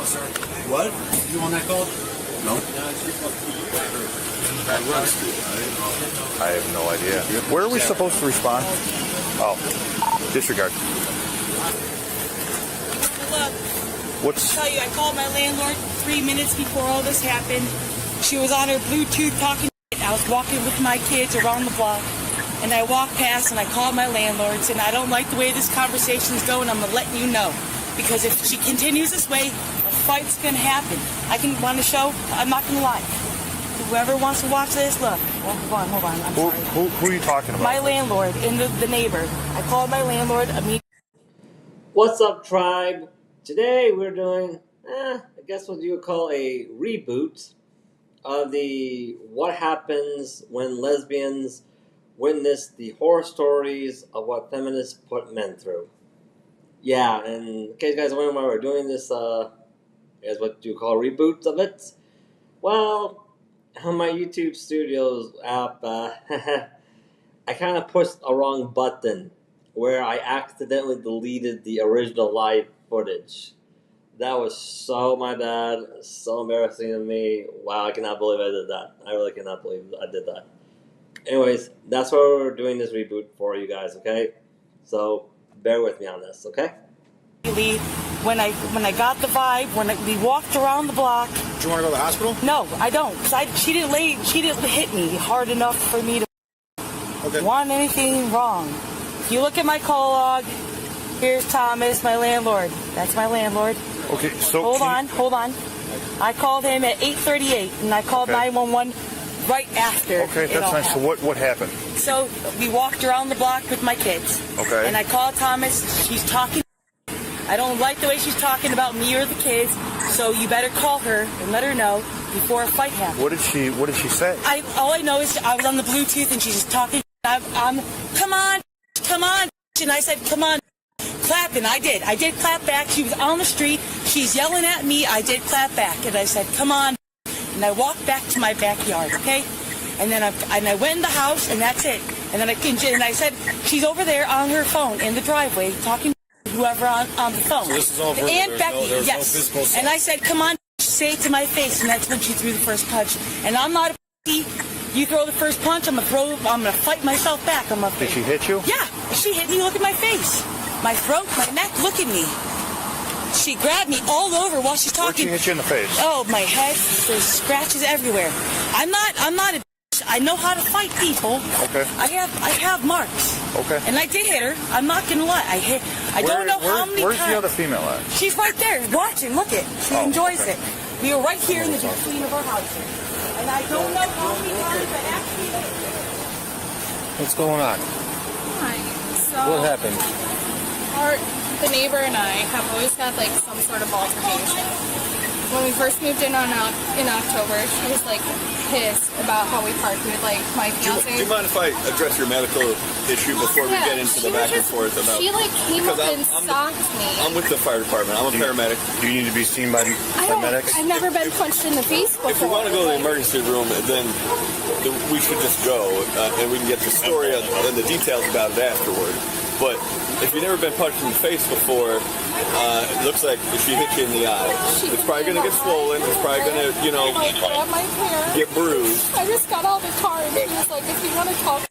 sir. What? You on that call? No. I have no idea. Where are we supposed to respond? Oh, disregard. Look, What's... I'll tell you, I called my landlord 3 minutes before all this happened. She was on her Bluetooth talking. I was walking with my kids around the block, and I walked past and I called my landlords, and I don't like the way this conversation is going. I'm going to let you know, because if she continues this way, a fight's going to happen. I can want to show, I'm not going to lie. Whoever wants to watch this, look. Hold on. I'm sorry. Who are you talking about? My landlord and the neighbor. I called my landlord immediately. What's up, tribe? Today we're doing, I guess what you would call a reboot of the What Happens When Lesbians Witness the Horror Stories of What Feminists Put Men Through. Yeah, and in case you guys are wondering why we're doing this, I guess what you call reboots of it. Well, on my YouTube Studios app, I kind of pushed a wrong button where I accidentally deleted the original live footage. That was so my bad, so embarrassing to me. Wow, I cannot believe I did that. I really cannot believe I did that. Anyways, that's what we're doing this reboot for you guys, okay? So, bear with me on this, okay? When I got the vibe, we walked around the block. Do you want to go to the hospital? No, I don't. 'Cause she didn't hit me hard enough for me to want anything wrong. If you look at my call log, here's Thomas, my landlord. That's my landlord. Okay, so... Hold on. I called him at 8:38, and I called 911 right after. Okay, that's nice. So what happened? So we walked around the block with my kids. Okay. And I called Thomas. She's talking. I don't like the way she's talking about me or the kids, so you better call her and let her know before a fight happens. What did she say? All I know is I was on the Bluetooth and she's just talking. I'm come on, and I said, come on, clapping. I did clap back. She was on the street. She's yelling at me. I did clap back, and I said, come on, and I walked back to my backyard. Okay, and then I went in the house, and that's it. And then I said, she's over there on her phone in the driveway talking. Whoever on the phone. So this is all verbal. And Becky, there's yes. No physical assault. And I said, come on, say it to my face. And that's when she threw the first punch. And I'm not a p***. You throw the first punch, I'm gonna fight myself back. Did she hit you? Yeah, she hit me. Look at my face. My throat, my neck, look at me. She grabbed me all over while she's talking. Where'd she hit you in the face? Oh, my head, there's scratches everywhere. I'm not a I know how to fight people. Okay. I have marks. Okay. And I did hit her. I'm not gonna lie. I don't know how many Where's times. the other female at? She's right there watching. Look it. She enjoys it. We were right here in the between of our houses. And I don't know how many times I actually hit her. What's going on? Hi. So What happened? the neighbor and I have always had like some sort of altercation. When we first moved in October, she was like pissed about how we parked with like my fiance. Do you mind if I address your medical issue before we get into the back and forth about? She like came up and socked me. I'm with the fire department. I'm a paramedic. Do you need to be seen by medics? I've never been punched in the face before. If you want to go to the emergency room, then we should just go and we can get the story and the details about it afterward. But if you've never been punched in the face before, it looks like if she hit you in the eye, it's probably going to get swollen. It's probably going to, like, grab my hair. get bruised. I just got out of the car and she was like, if you want to talk.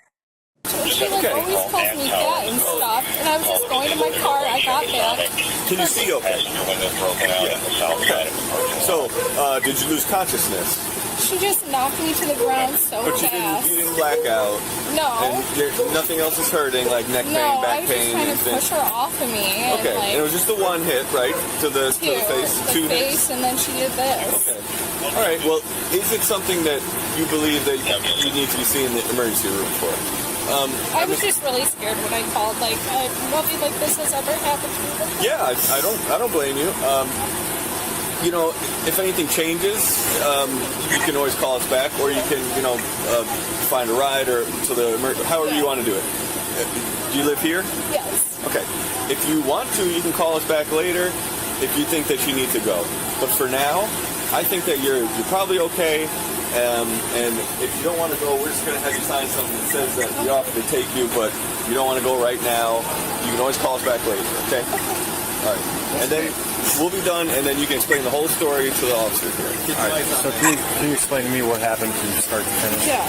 She like always calls me fat and stuff. And I was just going to my car. I got back. Can you see okay? Yeah. Okay. So, did you lose consciousness? She just knocked me to the ground so But you fast. didn't black out. No. And nothing else is hurting, like neck pain, No, I back was just pain, trying to anything. push her off of me. And Okay, like, and it was just the one hit, right? To the face. The face, and then she did this. Okay. All right. Well, is it something that you believe that you need to be seen in the emergency room for? I was just really scared when I called. Like, nothing like this has ever happened to me before. Yeah, I don't blame you. If anything changes, you can always call us back, or you can, find a ride or to the however you want to do it. Do you live here? Yes. Okay. If you want to, you can call us back later if you think that you need to go. But for now, I think that you're probably okay. And if you don't want to go, we're just going to have you sign something that says that we offer to take you, but you don't want to go right now. You can always call us back later. Okay. All right. And then we'll be done, and then you can explain the whole story to the officer here. All right. So can you explain to me what happened from start to finish? Yeah.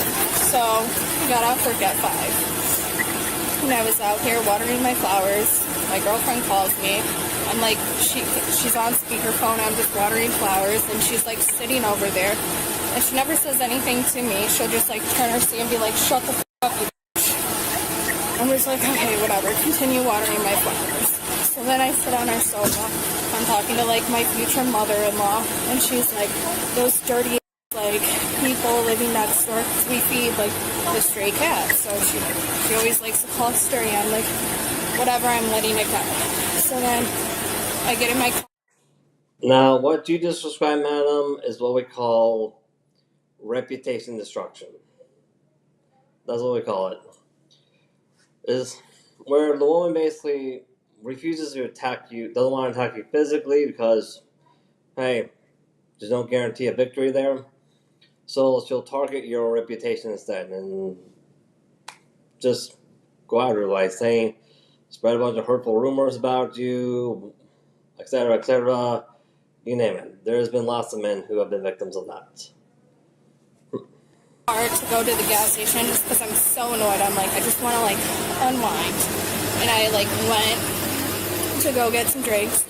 So I got off work at 5. And I was out here watering my flowers. My girlfriend calls me. I'm like, she's on speakerphone. I'm just watering flowers, and she's like sitting over there. And she never says anything to me. She'll just like turn her seat and be like, shut the f*** up, you bitch. I'm just like, okay, whatever. Continue watering my flowers. So then I sit on our sofa. I'm talking to like my future mother-in-law, and she's like, those dirty like people living next door, 'cause we feed like the stray cats. So she always likes to call us dirty. I'm like, whatever, I'm letting it go. So then I get in my car. Now, what you just described, madam, is what we call reputation destruction. That's what we call it. Is where the woman basically refuses to attack you, doesn't want to attack you physically because, hey, there's no guarantee of victory there. So she'll target your reputation instead and just go out her like saying, spread a bunch of hurtful rumors about you, etc., etc. You name it. There's been lots of men who have been victims of that. To go to the gas station just because I'm so annoyed. I'm like, I just want to like unwind. And I like went to go get some drinks,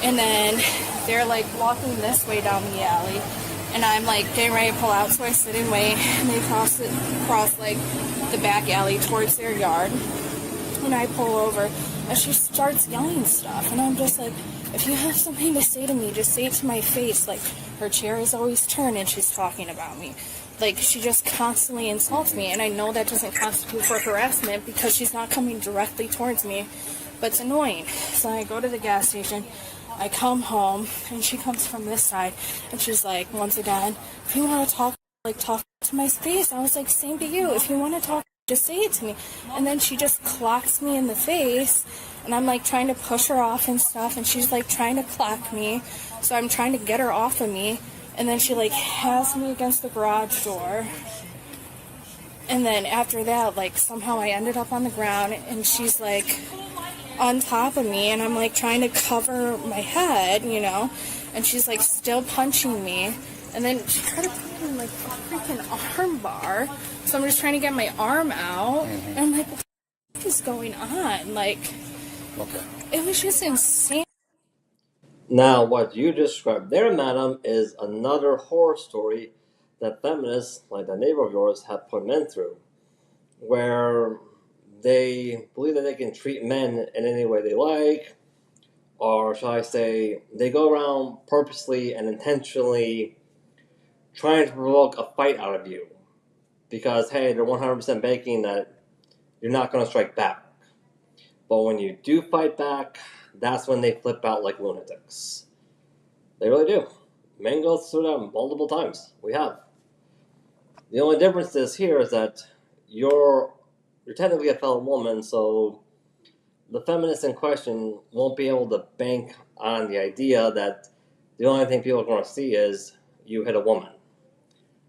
and then they're like walking this way down the alley, and I'm like getting ready to pull out, so I sit and wait, and they cross like the back alley towards their yard, and I pull over, and she starts yelling stuff, and I'm just like, if you have something to say to me, just say it to my face. Like, her chair is always turned and she's talking about me. Like, she just constantly insults me, and I know that doesn't constitute for harassment because she's not coming directly towards me, but it's annoying. So I go to the gas station, I come home, and she comes from this side, and she's like, once again, if you want to talk, like, talk to my face. I was like, same to you. If you want to talk, just say it to me. And then she just clocks me in the face, and I'm like trying to push her off and stuff, and she's like trying to clock me, so I'm trying to get her off of me. And then she, like, has me against the garage door. And then after that, like, somehow I ended up on the ground, and she's, like, on top of me, and I'm, like, trying to cover my head, you know? And she's, like, still punching me. And then she tried to put me in, like, a freaking arm bar. So I'm just trying to get my arm out. And I'm like, what the f*** is going on? Like, it was just insane. Now, what you described there, madam, is another horror story that feminists, like the neighbor of yours, have put men through, where they believe that they can treat men in any way they like, or shall I say, they go around purposely and intentionally trying to provoke a fight out of you, because, hey, they're 100% banking that you're not going to strike back. But when you do fight back, that's when they flip out like lunatics. They really do. Men go through that multiple times. We have. The only difference is here is that you're technically a fellow woman, so the feminist in question won't be able to bank on the idea that the only thing people are going to see is you hit a woman.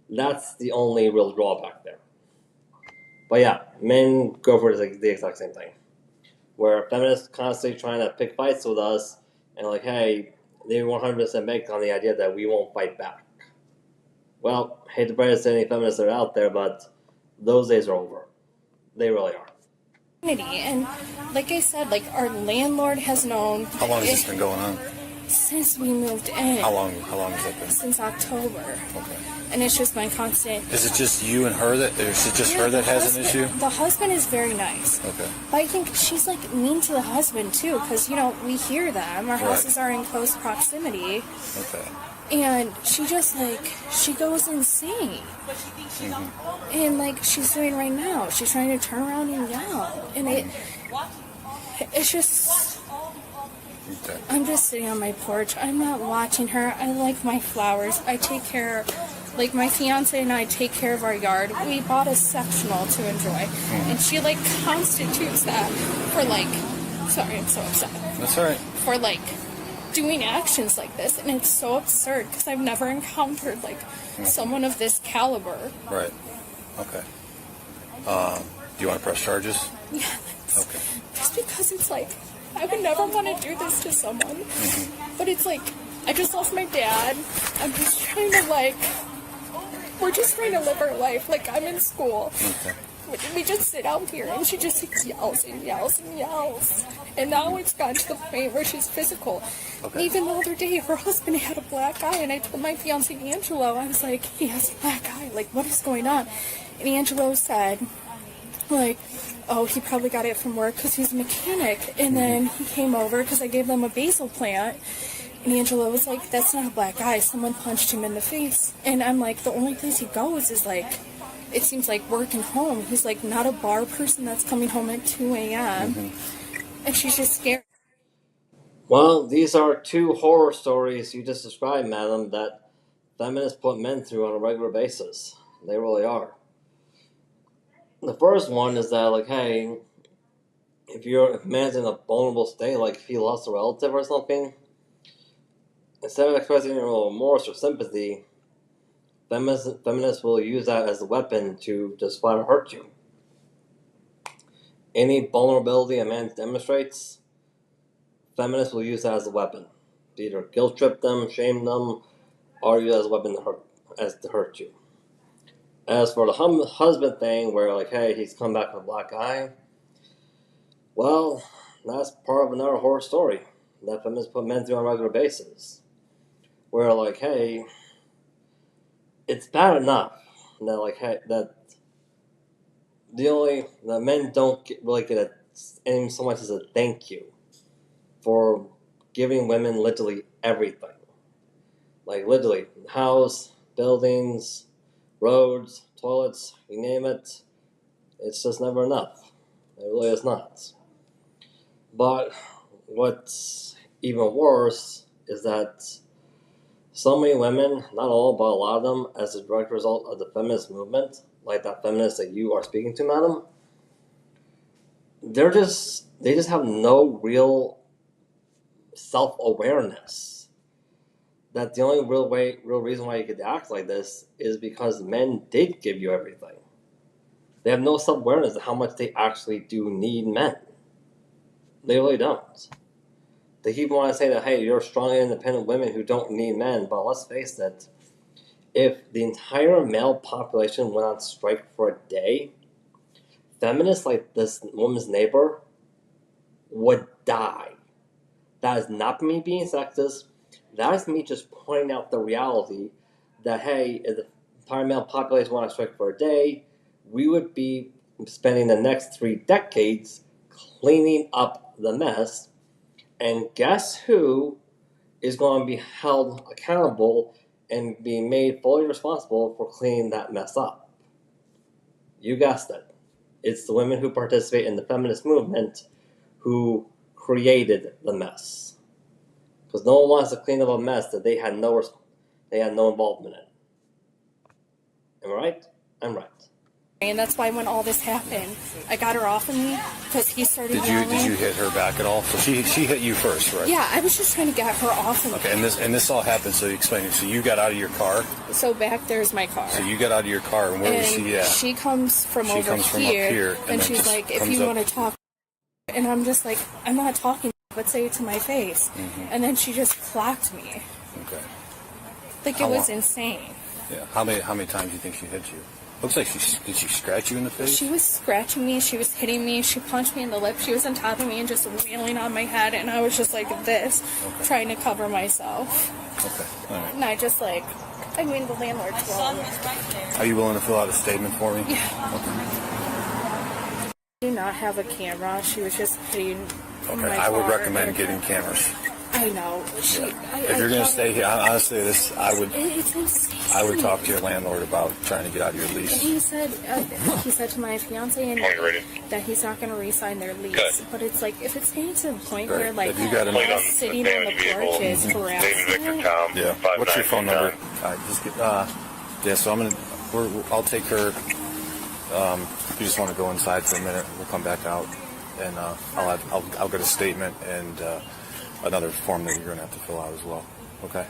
That's the only real drawback there. But yeah, men go for the exact same thing. Where feminists constantly trying to pick fights with us, and like, hey, they 100% bank on the idea that we won't fight back. Well, hate to break it to any feminists that are out there, but those days are over. They really are. And like I said, like, our landlord has known. How long has this been going on? Since we moved in. How long has that been? Since October. Okay. And it's just my constant. Is it just you and her that, or is it just her that has an issue? The husband is very nice. Okay. But I think she's like mean to the husband too, because, you know, we hear them. Our houses are in close proximity. Okay. And she just, like, she goes insane. And like she's doing right now. She's trying to turn around and yell. And it's just. Okay. I'm just sitting on my porch. I'm not watching her. I like my flowers. I take care, like, my fiance and I take care of our yard. We bought a sectional to enjoy. And she, like, constitutes that for, like, sorry, I'm so upset. That's all right. For, like, doing actions like this. And it's so absurd because I've never encountered, like, someone of this caliber. Right. Okay. Do you want to press charges? Yeah. Okay. Just because it's like, I would never want to do this to someone. But it's like, I just lost my dad. I'm just trying to we're just trying to live our life. Like, I'm in school. Okay. We just sit out here and she just yells and yells and yells. And now it's gotten to the point where she's physical. Okay. Even the other day, her husband had a black eye, and I told my fiance Angelo, I was like, he has a black eye. Like, what is going on? And Angelo said, oh, he probably got it from work because he's a mechanic. And then he came over because I gave them a basil plant. And Angelo was like, that's not a black eye. Someone punched him in the face. And I'm like, the only place he goes is it seems like work and home. He's like not a bar person that's coming home at 2 a.m. And she's just scared. Well, these are two horror stories you just described, madam, that feminists put men through on a regular basis. They really are. The first one is that, hey, if a man's in a vulnerable state, if he lost a relative or something, instead of expressing remorse or sympathy, feminists will use that as a weapon to just flat out hurt you. Any vulnerability a man demonstrates, feminists will use that as a weapon. Either guilt trip them, shame them, or use it as a weapon to hurt you. As for the husband thing, where hey, he's come back with a black eye, well, that's part of another horror story that feminists put men through on a regular basis. Where hey, it's bad enough that hey, that the men don't really get any so much as a thank you for giving women literally everything. Literally, house, buildings, roads, toilets, you name it. It's just never enough. It really is not. But what's even worse is that so many women, not all, but a lot of them, as a direct result of the feminist movement, like that feminist that you are speaking to, madam, they just have no real self-awareness. That the only real reason why you could act like this is because men did give you everything. They have no self-awareness of how much they actually do need men. They really don't. They keep wanting to say that, hey, you're strong and independent women who don't need men, but let's face it, if the entire male population went on strike for a day, feminists like this woman's neighbor would die. That is not me being sexist. That is me just pointing out the reality that, hey, if the entire male population went on strike for a day, we would be spending the next 3 decades cleaning up the mess. And guess who is going to be held accountable and be made fully responsible for cleaning that mess up? You guessed it. It's the women who participate in the feminist movement who created the mess. Because no one wants to clean up a mess that they had no involvement in. Am I right? I'm right. And that's why when all this happened, I got her off of me because he started yelling. Did you hit her back at all? So she hit you first, right? Yeah, I was just trying to get her off of me. Okay, and this all happened. So you explain it. So you got out of your car. So back there's my car. So you got out of your car, and where was she at? She comes from over up here, and she's like, if you want to talk, and I'm just like, I'm not talking, but say it to my face. And then she just clapped me. Okay. It was insane. Yeah. How many times do you think she hit you? Looks like did she scratch you in the face? She was scratching me. She was hitting me. She punched me in the lip. She was on top of me and just wailing on my head. And I was just like this, trying to cover myself. Okay. All right. And I just the landlord's wrong. Are you willing to fill out a statement for me? Yeah. Okay. Do not have a camera. She was just hitting my I would car. recommend getting cameras. I know. If you're going to stay here, honestly, I would talk to your landlord about trying to get out of your lease. He said to my fiance that he's not going to re-sign their lease. Good. But it's if it's getting to the point where if you got sitting on the porch is harassing. Yeah. What's your phone number? All right, just get. So I'll take her. If you just want to go inside for a minute, we'll come back out, and I'll get a statement and another form that you're going to have to fill out as well. Okay.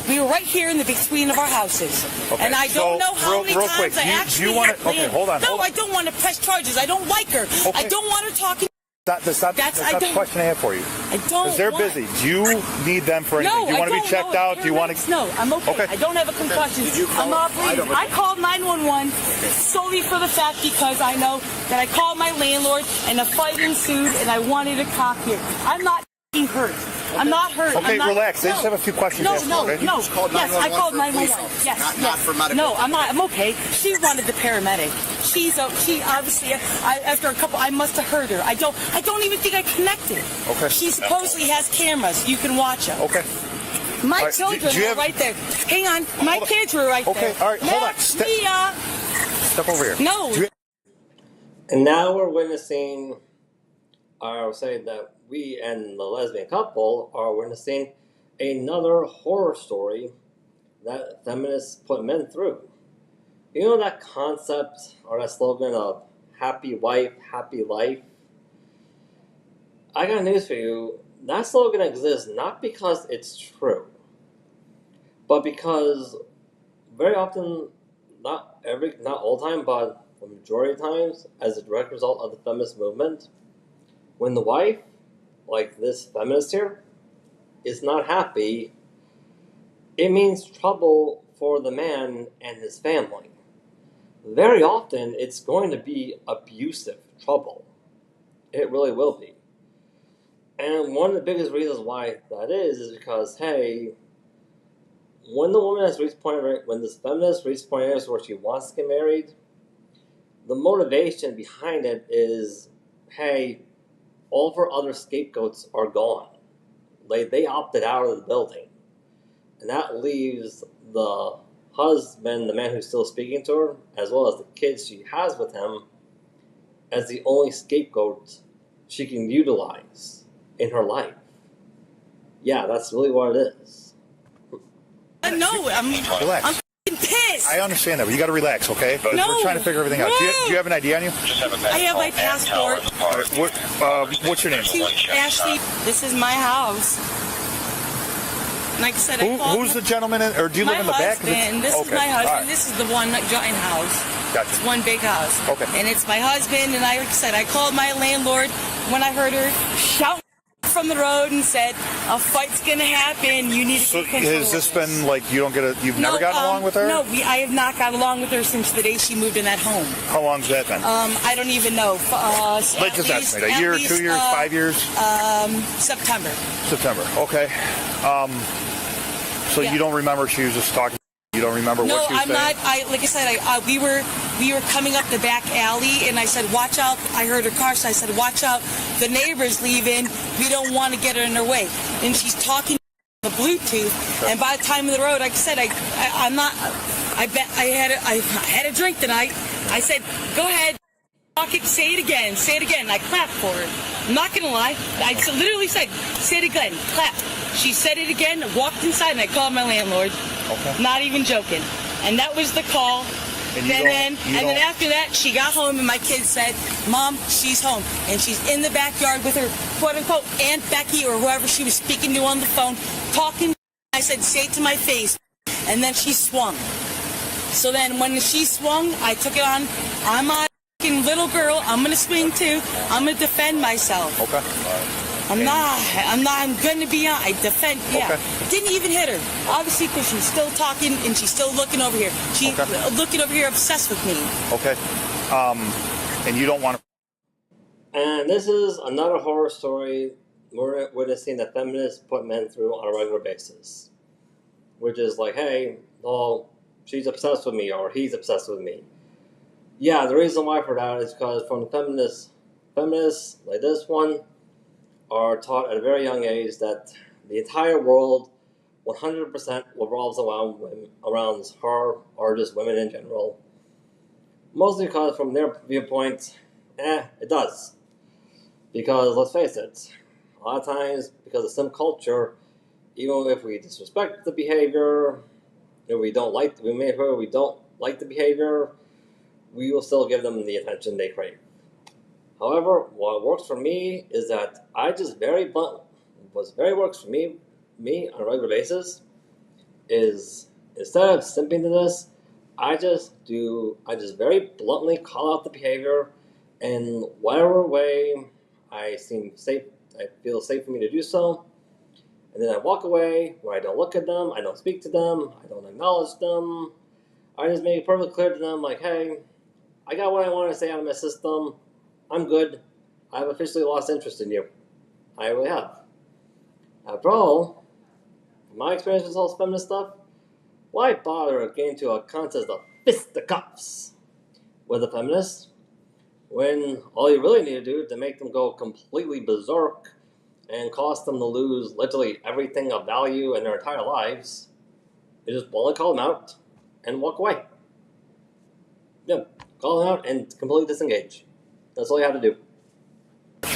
We were right here in the between of our houses. Okay. And I don't know how many times quick, I actually hold on. No, I don't want to press charges. I don't like her. Okay. I don't want her talking That's not the question I have for you. I don't. Because they're busy. Do you need them for anything? No, Do you want to be I don't checked know. out? Do you want to? No, I'm okay. Okay. I don't have a concussion. I'm not bleeding. I called 911 solely for the fact because I know that I called my landlord and a fight ensued and I wanted a cop here. I'm not hurt. I'm not hurt. Okay, I'm not, relax. I just have a few questions to ask you, okay? No. Yes, I called 911. Yes, not for medical. No, I'm not. I'm okay. She wanted the paramedic. She obviously. After a couple, I must have heard her. I don't even think I connected. Okay. She supposedly has cameras. You can watch them. Okay. My right, children do you were have- right there. Hang on. My kids were right there. Okay, all right, hold on. Mia. Step over here. No. And now we're witnessing, or saying that we and the lesbian couple are witnessing another horror story that feminists put men through. You know that concept or that slogan of happy wife, happy life? I got news for you. That slogan exists not because it's true, but because very often, not all the time, but the majority of times, as a direct result of the feminist movement, when the wife, like this feminist here, is not happy, it means trouble for the man and his family. Very often, it's going to be abusive trouble. It really will be. And one of the biggest reasons why that is because, hey, when the woman has reached point, when this feminist reaches point where she wants to get married, the motivation behind it is, hey, all of her other scapegoats are gone. Like, they opted out of the building. And that leaves the husband, the man who's still speaking to her, as well as the kids she has with him, as the only scapegoat she can utilize in her life. Yeah, that's really what it is. No, I'm Relax. I'm f***ing pissed. I understand that, but you got to relax, okay? No. We're trying to figure everything out. Do you have an ID on you? I have my passport. What's your name? Ashley, this is my house. Like I said, Who's the gentleman, or do you live in the back? Husband. This is my husband. Right. This is the one joint house. Gotcha. It's one big house. Okay. And it's my husband, and like I said, I called my landlord when I heard her shout from the road and said, a fight's gonna happen, you need to So take control has this of this. been like you've never gotten along with her? No, I have not gotten along with her since the day she moved in that home. How long's that been? I don't even know. Let's just estimate. A year, 2 years, 5 years? September. September, okay. So Yeah. you don't remember she was just talking? You don't remember No, what she was I'm saying? not. Like I said, we were coming up the back alley, and I said, "Watch out!" I heard her car, so I said, "Watch out! The neighbor's leaving. We don't want to get her in her way." And she's talking on the Bluetooth, and by the time of the road, like I said, I'm not. I had a drink tonight. I said, "Go ahead, talk it, say it again, say it again." And I clapped for her. I'm not gonna lie. I literally said, "Say it again, clap." She said it again, walked inside, and I called my landlord. Okay. Not even joking. And that was the call. And then after that, she got home, and my kids said, "Mom, she's home." And she's in the backyard with her quote-unquote Aunt Becky or whoever she was speaking to on the phone, talking. I said, "Say it to my face." And then she swung. So then when she swung, I took it on. I'm a fucking little girl. I'm going to swing too. I'm going to defend myself. Okay. I'm going to be on. I defend. Yeah. Okay. Didn't even hit her. Obviously, because she's still talking and she's still looking over here. She's looking over here, obsessed with me. Okay. And you don't want to. And this is another horror story we're witnessing that feminists put men through on a regular basis. Which is like, hey, well, she's obsessed with me or he's obsessed with me. Yeah, the reason why for that is because from the feminists like this one are taught at a very young age that the entire world 100% revolves around her or just women in general. Mostly because from their viewpoint, it does. Because let's face it, a lot of times because of some culture, even if we disrespect the behavior, if we don't like the behavior, we will still give them the attention they crave. However, what works for me is that works for me on a regular basis is instead of simping to this, I just very bluntly call out the behavior in whatever way I seem safe. I feel safe for me to do so. And then I walk away where I don't look at them, I don't speak to them, I don't acknowledge them. I just make it perfectly clear to them, like, hey, I got what I want to say out of my system. I'm good. I've officially lost interest in you. I really have. After all, my experience with all this feminist stuff, why bother getting to a contest of fisticuffs with a feminist when all you really need to do to make them go completely berserk and cause them to lose literally everything of value in their entire lives is just bluntly call them out and walk away. Yeah, call them out and completely disengage. That's all you have to do.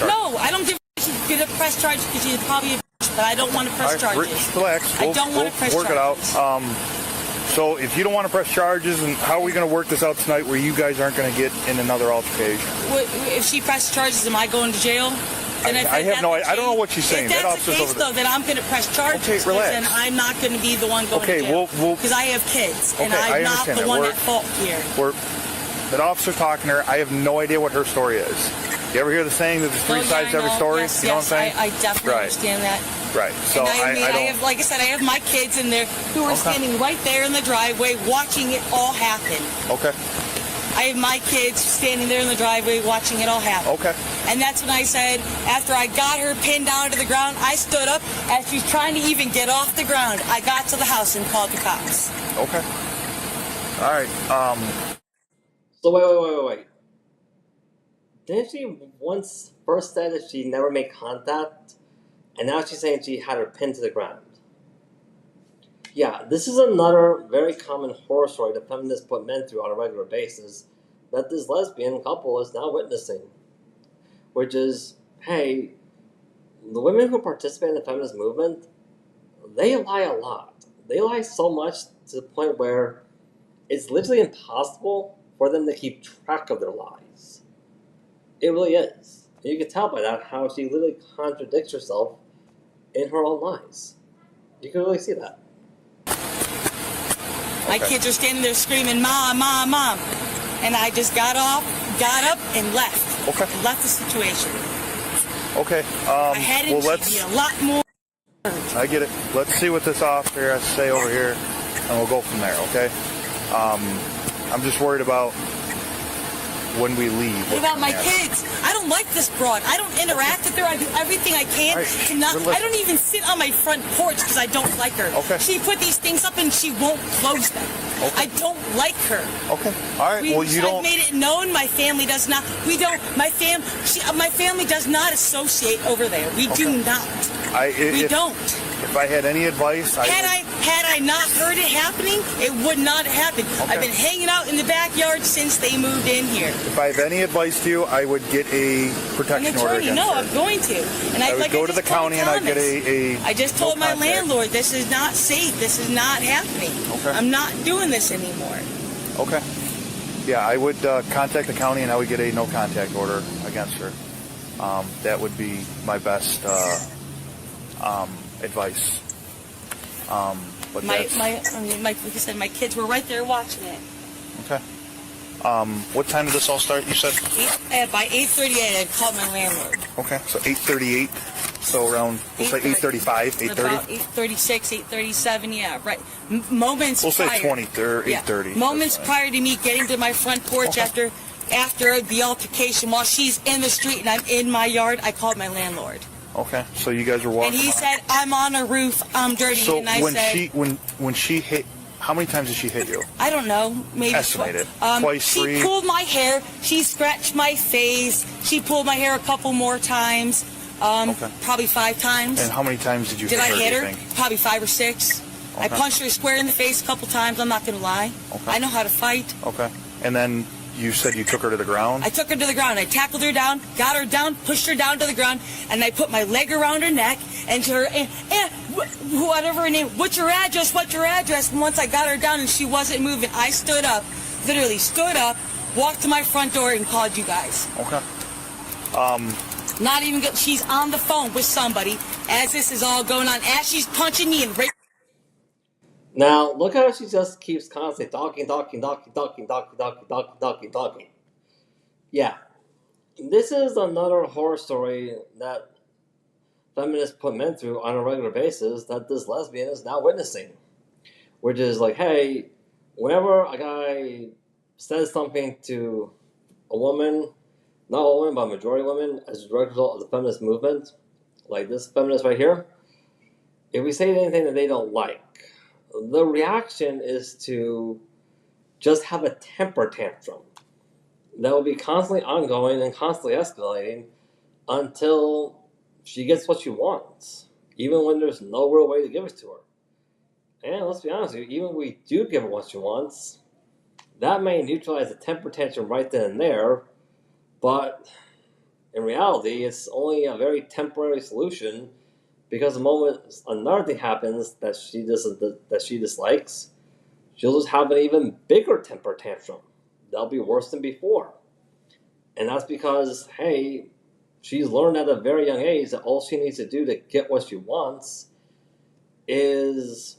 No, I don't give a shit. She's gonna press charges because she's probably a bitch, but I don't want to press charges. Relax. I don't want to press work charges. it out. So if you don't want to press charges, and how are we going to work this out tonight where you guys aren't going to get in another altercation? If she presses charges, am I going to jail? Then I have no idea. I don't know what she's saying. If that's the case, though, then I'm going to press charges. Okay, relax. Then I'm not going to be the one going to jail. Because I have kids, and I'm not the one at fault here. That officer talking to her, I have no idea what her story is. You ever hear the saying that there's three sides to every story? Yes, you know what I'm saying? I definitely understand that. Right. So and I don't. have, like I said, I have my kids in there who are standing right there in the driveway watching it all happen. Okay. I have my kids standing there in the driveway watching it all happen. Okay. And that's when I said, after I got her pinned down to the ground, I stood up as she's trying to even get off the ground. I got to the house and called the cops. Okay. All right. So wait. Didn't she once first said that she never made contact, and now she's saying she had her pinned to the ground? Yeah, this is another very common horror story that feminists put men through on a regular basis that this lesbian couple is now witnessing. Which is, hey, the women who participate in the feminist movement, they lie a lot. They lie so much to the point where it's literally impossible for them to keep track of their lies. It really is. And you can tell by that how she literally contradicts herself in her own lies. You can really see that. My kids are standing there screaming, Mom, Mom, Mom. And I just got up, and left. Okay. Left the situation. Okay. I had it be a lot more. I get it. Let's see what this officer has to say over here, and we'll go from there, okay? I'm just worried about when we leave. What about my kids? I don't like this broad. I don't interact with her. I do everything I can to not. I don't even sit on my front porch because I don't like her. Okay. She put these things up and she won't close them. Okay. I don't like her. Okay. All right. Well, you don't. I've made it known. My family does not. We don't. My family does not associate over there. We do not. We don't. If I had any advice, had I not heard it happening, it would not have happened. Okay. I've been hanging out in the backyard since they moved in here. If I have any advice to you, I would get a protection order against No, her. I'm going to. And I would go to the county and I'd get a I just told my landlord, this is not safe. This is not happening. Okay. I'm not doing this anymore. Okay. Yeah, I would contact the county and I would get a no contact order against her. That would be my best advice. But like I said, my kids were right there watching it. Okay. What time did this all start? You said by 8:38, I called my landlord. Okay, so 8:38. So around, we'll say 8:35, 8:30. About 8:36, 8:37. Yeah, right. Moments. We'll say prior. 20 or 8:30. Yeah. Moments prior to me getting to my front porch after the altercation, while she's in the street and I'm in my yard, I called my landlord. Okay, so you guys were walking. And he said, "I'm on a roof. I'm dirty." So and I said, when she hit, how many times did she hit you? I don't know, maybe estimated. Twice, she three. She pulled my hair. She scratched my face. She pulled my hair a couple more times. Probably 5 times. And how many times did you hit her? Did I hit her? Probably 5 or 6. Okay. I punched her square in the face a couple times. I'm not going to lie. Okay. I know how to fight. Okay. And then you said you took her to the ground? I took her to the ground. I tackled her down, got her down, pushed her down to the ground, and I put my leg around her neck and to her, and whatever her name, what's your address? And once I got her down and she wasn't moving, I stood up, literally stood up, walked to my front door and called you guys. Okay. Not even, she's on the phone with somebody as this is all going on, as she's punching me and Now, look how she just keeps constantly talking. Yeah. This is another horror story that feminists put men through on a regular basis that this lesbian is now witnessing. Which is like, hey, whenever a guy says something to a woman, not a woman, but a majority of women, as a direct result of the feminist movement, like this feminist right here, if we say anything that they don't like, the reaction is to just have a temper tantrum that will be constantly ongoing and constantly escalating until she gets what she wants, even when there's no real way to give it to her. And let's be honest with you, even if we do give her what she wants, that may neutralize the temper tantrum right then and there, but in reality, it's only a very temporary solution, because the moment another thing happens that she dislikes, she'll just have an even bigger temper tantrum. That'll be worse than before. And that's because, hey, she's learned at a very young age that all she needs to do to get what she wants is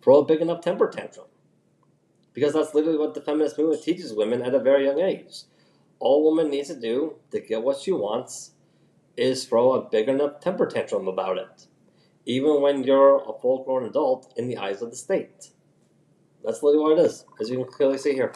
throw a big enough temper tantrum. Because that's literally what the feminist movement teaches women at a very young age. All woman needs to do to get what she wants is throw a big enough temper tantrum about it. Even when you're a full-grown adult in the eyes of the state. That's literally what it is, as you can clearly see here.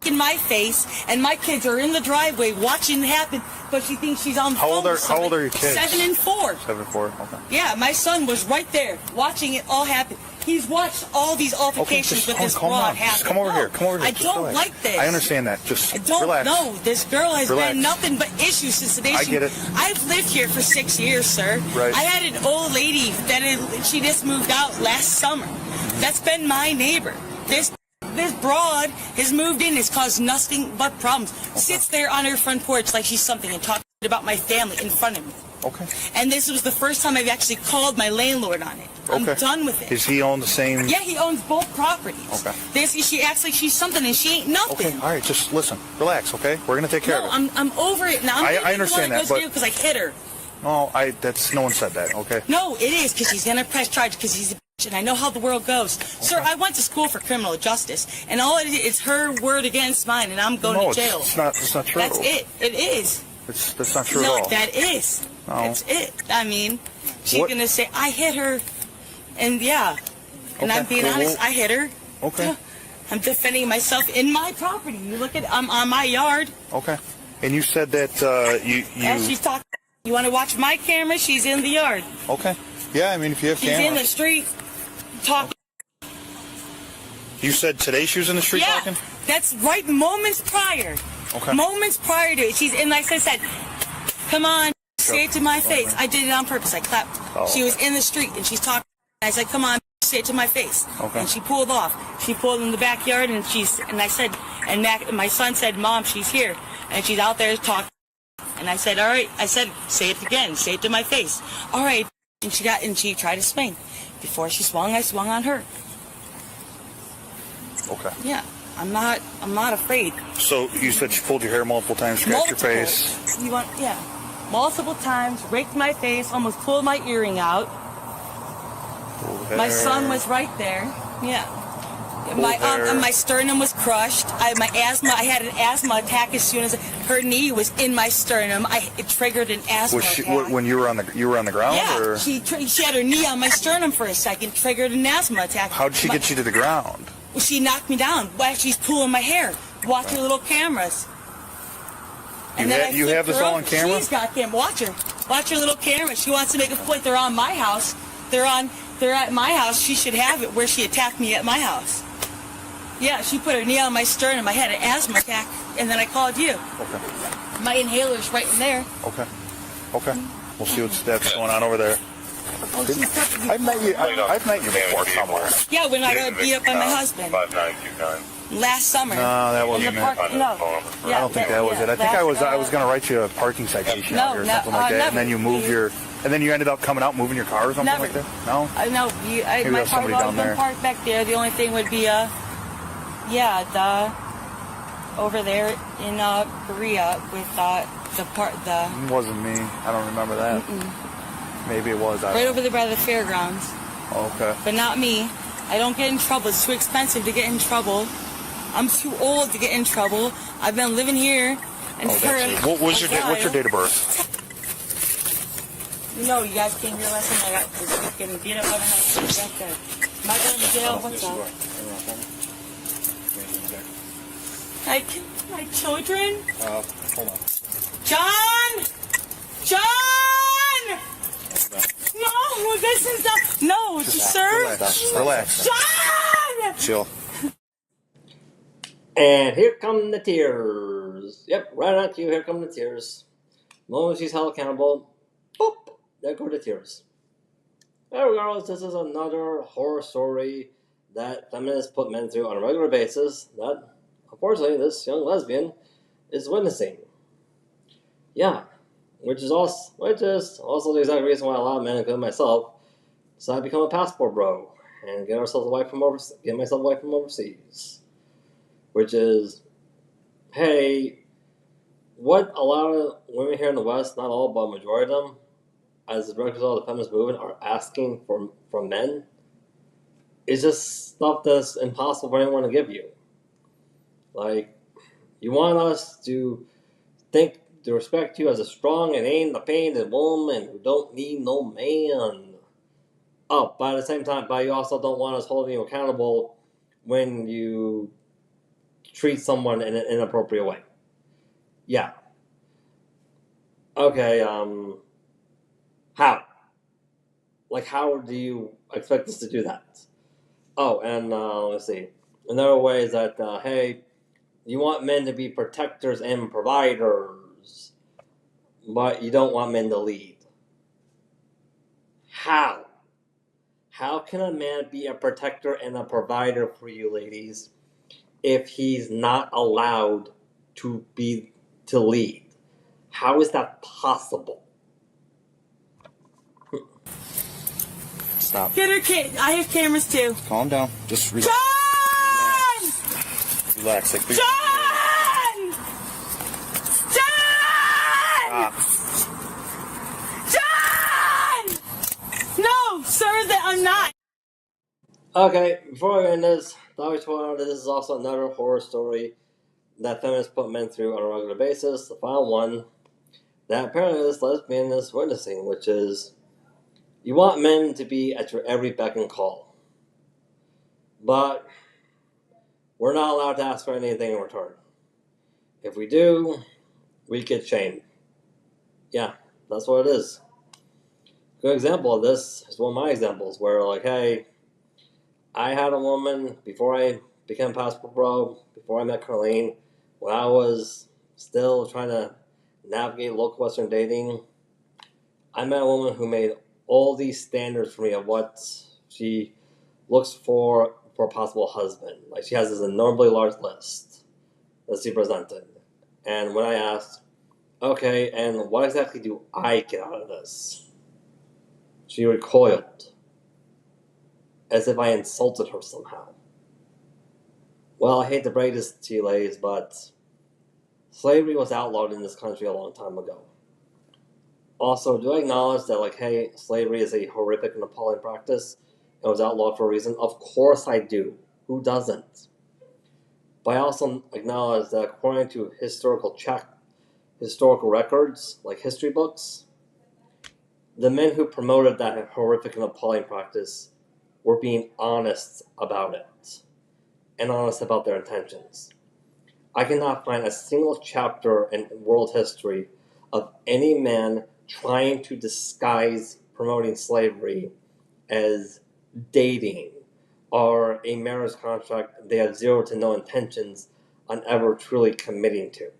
In my face, and my kids are in the driveway watching it happen, but she thinks she's on the phone. How old are your kids? 7 and 4. 7 and 4, okay. Yeah, my son was right there watching it all happen. He's watched all these altercations with this broad happen. Just come over here. Come over here. I don't like this. I understand that. Just I don't relax. know. This girl has Relax. been nothing but issues since the day I get it. I've lived here for 6 years, sir. Right. I had an old lady she just moved out last summer. That's been my neighbor. This broad has moved in, has caused nothing but problems. Okay. Sits there on her front porch like she's something and talks about my family in front of me. Okay. And this was the first time I've actually called my landlord on it. I'm done with it. Does he own the same? Yeah, he owns both properties. Okay. She acts like she's something and she ain't nothing. Okay, all right, just listen. Relax, okay? We're going to take care of it. No, I'm over it now. I understand that, but... because I hit her. No, no one said that, okay? No, it is, because he's going to press charge because he's a bitch, and I know how the world goes. Okay. Sir, I went to school for criminal justice, and all it is her word against mine, and I'm going to jail. It's not true. That's it. It is. That's not true at all. No, that is. No. That's it. I mean, she's going to say, I hit her, and yeah. And I'm being honest, I hit her. Okay. I'm defending myself in my property. You look at, I'm on my yard. Okay. And you said that And she's talking. You want to watch my camera? She's in the yard. Okay. Yeah, I mean, if you have She's cameras. in the street talking. You said today she was in the street talking? That's right, moments prior. Okay. Moments prior to it. She's in, like I said, come on, say it to my face. I did it on purpose. I clapped. She was in the street, and she's talking. I said, come on, say it to my face. Okay. And she pulled off. She pulled in the backyard, and I said, and my son said, Mom, she's here. And she's out there talking. And I said, all right. I said, say it again. Say it to my face. All right. And she tried to swing. Before she swung, I swung on her. Okay. Yeah. I'm not afraid. So you said she pulled your hair multiple times, scratched your face. Multiple times, raked my face, almost pulled my earring out. My son was right there. Yeah. My sternum was crushed. I had an asthma attack as soon as her knee was in my sternum. It triggered an asthma attack. When you were on the ground? Yeah. Or? She had her knee on my sternum for a second, triggered an asthma attack. How did she get you to the ground? She knocked me down while she's pulling my hair. Watch your little cameras. You have this all on camera? She's got camera. Watch her. Watch her little camera. She wants to make a point. They're on my house. They're at my house. She should have it where she attacked me at my house. Yeah, she put her knee on my sternum. I had an asthma attack, and then I called you. Okay. My inhaler's right in there. Okay. We'll see that's going on over there. I've met you before somewhere. Yeah, when I got beat up by my husband. 5929. Last summer. No, that wasn't it. I don't think that was it. I think I was going to write you a parking citation out here or something like that, and then you ended up coming out moving your car or something like that. No. No. My car would always been parked back there. The only thing would be over there in Korea with It wasn't me. I don't remember that. Maybe it was. Right over there by the fairgrounds. Okay. But not me. I don't get in trouble. It's too expensive to get in trouble. I'm too old to get in trouble. I've been living here And her, What's your date of birth? No, you guys came here last time. I got getting beat up by the house. Am I going to jail? What's up? My children? Hold on. John! John! No, this is not. No, sir. Relax. John! Chill. And here come the tears. Yep, right on cue, here come the tears. The moment she's held accountable, boop, there go the tears. Regardless, this is another horror story that feminists put men through on a regular basis that, unfortunately, this young lesbian is witnessing. Yeah, which is also the exact reason why a lot of men, including myself, decide to become a passport bro and get myself away from overseas. Which is, hey, what a lot of women here in the West, not all, but a majority of them, as the directors of the feminist movement, are asking from men, is just stuff that's impossible for anyone to give you. Like, you want us to respect you as a strong and independent woman who don't need no man. Oh, but at the same time, you also don't want us holding you accountable when you treat someone in an inappropriate way. Yeah. Okay, how? Like, how do you expect us to do that? Oh, and let's see. Another way is that, hey, you want men to be protectors and providers, but you don't want men to lead. How? How can a man be a protector and a provider for you, ladies, if he's not allowed to lead? How is that possible? Stop. Get her I have cameras too. Calm down. Just relax. John! Relax. Like, John! John! John! No, sir, that I'm not. Okay, before I end this, I always point out that this is also another horror story that feminists put men through on a regular basis. The final one that apparently this lesbian is witnessing, which is, you want men to be at your every beck and call, but we're not allowed to ask for anything in return. If we do, we get shamed. Yeah, that's what it is. A good example of this is one of my examples where, like, hey, I had a woman before I became passport bro, before I met Carlene, when I was still trying to navigate local Western dating. I met a woman who made all these standards for me of what she looks for a possible husband. Like, she has this enormously large list that she presented. And when I asked, okay, and what exactly do I get out of this? She recoiled, as if I insulted her somehow. Well, I hate to break this to you ladies, but slavery was outlawed in this country a long time ago. Also, do I acknowledge that, like, hey, slavery is a horrific and appalling practice and was outlawed for a reason? Of course I do. Who doesn't? But I also acknowledge that according to historical records, like history books, the men who promoted that horrific and appalling practice were being honest about it and honest about their intentions. I cannot find a single chapter in world history of any man trying to disguise promoting slavery as dating or a marriage contract they have zero to no intentions on ever truly committing to.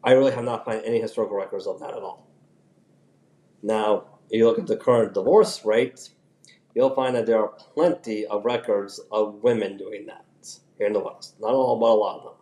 I really have not found any historical records of that at all. Now, if you look at the current divorce rate, you'll find that there are plenty of records of women doing that here in the West. Not all, but a lot of them.